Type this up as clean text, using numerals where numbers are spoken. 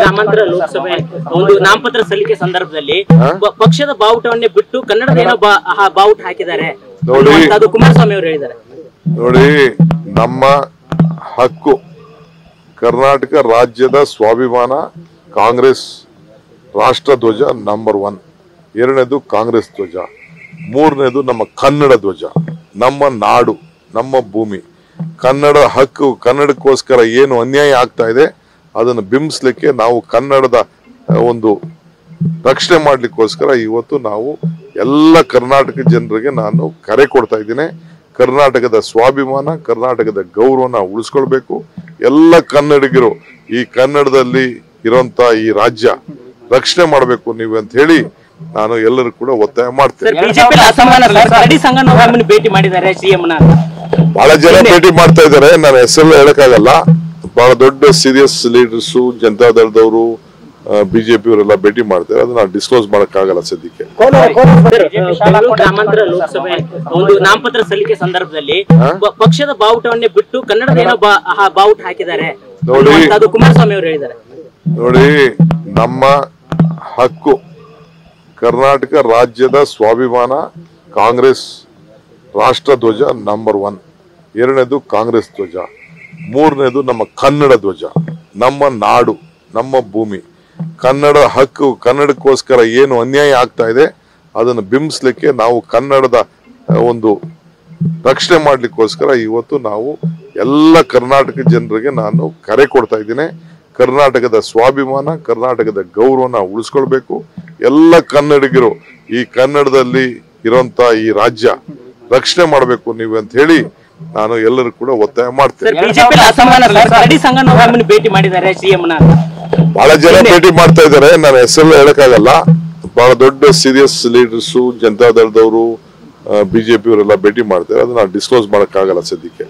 ಗ್ರಾಮಾಂತರ ಲೋಕಸಭೆ ಒಂದು ನಾಮಪತ್ರ ಸಲ್ಲಿಕೆ ಸಂದರ್ಭದಲ್ಲಿ ಪಕ್ಷದ ಬಾವುಟವನ್ನೇ ಬಿಟ್ಟು ಕನ್ನಡದ ಏನೋ ಬಾವುಟ ಹಾಕಿದ್ದಾರೆ ಅದು ಕುಮಾರಸ್ವಾಮಿ ಅವರು ಹೇಳಿದ್ದಾರೆ. ನೋಡಿ, ನಮ್ಮ ಹಕ್ಕು ಕರ್ನಾಟಕ ರಾಜ್ಯದ ಸ್ವಾಭಿಮಾನ ಕಾಂಗ್ರೆಸ್ ರಾಷ್ಟ್ರ ಧ್ವಜ ನಂಬರ್ 1, ಎರಡನೇದು ಕಾಂಗ್ರೆಸ್ ಧ್ವಜ, ಮೂರನೇದು ನಮ್ಮ ಕನ್ನಡ ಧ್ವಜ, ನಮ್ಮ ನಾಡು, ನಮ್ಮ ಭೂಮಿ, ಕನ್ನಡ ಹಕ್ಕು. ಕನ್ನಡಕ್ಕೋಸ್ಕರ ಏನು ಅನ್ಯಾಯ ಆಗ್ತಾ ಇದೆ ಅದನ್ನು ಬಿಂಬಿಸ್ಲಿಕ್ಕೆ ನಾವು ಕನ್ನಡದ ಒಂದು ರಕ್ಷಣೆ ಮಾಡ್ಲಿಕ್ಕೋಸ್ಕರ ಇವತ್ತು ನಾವು ಎಲ್ಲ ಕರ್ನಾಟಕ ಜನರಿಗೆ ನಾನು ಕರೆ ಕೊಡ್ತಾ ಇದ್ದೀನಿ. ಕರ್ನಾಟಕದ ಸ್ವಾಭಿಮಾನ, ಕರ್ನಾಟಕದ ಗೌರವನ ಉಳಿಸ್ಕೊಳ್ಬೇಕು. ಎಲ್ಲ ಕನ್ನಡಿಗರು ಈ ಕನ್ನಡದಲ್ಲಿ ಇರುವಂತ ಈ ರಾಜ್ಯ ರಕ್ಷಣೆ ಮಾಡಬೇಕು ನೀವು ಅಂತ ಹೇಳಿ ನಾನು ಎಲ್ಲರೂ ಕೂಡ ಒತ್ತಾಯ ಮಾಡ್ತೇನೆ. ಭೇಟಿ ಮಾಡಿದ್ದಾರೆ ಸಿಎಂನ, ಬಹಳ ಜನ ಭೇಟಿ ಮಾಡ್ತಾ ಇದ್ದಾರೆ. ನಾನು ಹೆಸರು ಹೇಳಕ್ಕಾಗಲ್ಲ. ಬಹಳ ದೊಡ್ಡ ಸೀರಿಯಸ್ ಲೀಡರ್ಸು, ಜನತಾದಳದವರು, ಬಿಜೆಪಿ ಅವರೆಲ್ಲ ಭೇಟಿ ಮಾಡ್ತಾರೆ. ಅದನ್ನ ಡಿಸ್ಕ್ಲೋಸ್ ಮಾಡಕ್ಕಾಗಲ್ಲ ಸದ್ಯಕ್ಕೆ. ಗ್ರಾಮಾಂತರ ಲೋಕಸಭೆ ಒಂದು ನಾಮಪತ್ರ ಸಲ್ಲಿಕೆ ಸಂದರ್ಭದಲ್ಲಿ ಪಕ್ಷದ ಬಾವುಟವನ್ನೇ ಬಿಟ್ಟು ಕನ್ನಡದ ಏನೋ ಬಾವುಟ ಹಾಕಿದ್ದಾರೆ ಅದು ಕುಮಾರಸ್ವಾಮಿ ಅವರು ಹೇಳಿದ್ದಾರೆ. ನೋಡಿ, ನಮ್ಮ ಹಕ್ಕು ಕರ್ನಾಟಕ ರಾಜ್ಯದ ಸ್ವಾಭಿಮಾನ ಕಾಂಗ್ರೆಸ್ ರಾಷ್ಟ್ರ ಧ್ವಜ ನಂಬರ್ 1, ಎರಡನೇದು ಕಾಂಗ್ರೆಸ್ ಧ್ವಜ, ಮೂರನೇದು ನಮ್ಮ ಕನ್ನಡ ಧ್ವಜ, ನಮ್ಮ ನಾಡು, ನಮ್ಮ ಭೂಮಿ, ಕನ್ನಡ ಹಕ್ಕು. ಕನ್ನಡಕ್ಕೋಸ್ಕರ ಏನು ಅನ್ಯಾಯ ಆಗ್ತಾ ಇದೆ ಅದನ್ನು ಬಿಂಬಿಸ್ಲಿಕ್ಕೆ ನಾವು ಕನ್ನಡದ ಒಂದು ರಕ್ಷಣೆ ಮಾಡ್ಲಿಕ್ಕೋಸ್ಕರ ಇವತ್ತು ನಾವು ಎಲ್ಲ ಕರ್ನಾಟಕ ಜನರಿಗೆ ನಾನು ಕರೆ ಕೊಡ್ತಾ ಇದ್ದೀನಿ. ಕರ್ನಾಟಕದ ಸ್ವಾಭಿಮಾನ, ಕರ್ನಾಟಕದ ಗೌರವನ ಉಳಿಸ್ಕೊಳ್ಬೇಕು. ಎಲ್ಲ ಕನ್ನಡಿಗರು ಈ ಕನ್ನಡದಲ್ಲಿ ಇರುವಂತ ಈ ರಾಜ್ಯ ರಕ್ಷಣೆ ಮಾಡಬೇಕು ನೀವು ಅಂತ ಹೇಳಿ ನಾನು ಎಲ್ಲರೂ ಕೂಡ ಒತ್ತಾಯ ಮಾಡ್ತೇನೆ. ಭೇಟಿ ಮಾಡಿದ್ದಾರೆ ಸಿಎಂನ, ಬಹಳ ಜನ ಭೇಟಿ ಮಾಡ್ತಾ ಇದ್ದಾರೆ. ನಾನು ಹೆಸರು ಹೇಳಕ್ಕಾಗಲ್ಲ. ಬಹಳ ದೊಡ್ಡ ಸೀರಿಯಸ್ ಲೀಡರ್ಸು, ಜನತಾದಳದವರು, ಬಿಜೆಪಿ ಅವರೆಲ್ಲ ಭೇಟಿ ಮಾಡ್ತಾರೆ. ಅದನ್ನ ಡಿಸ್ಕ್ಲೋಸ್ ಮಾಡಕ್ಕಾಗಲ್ಲ ಸದ್ಯಕ್ಕೆ.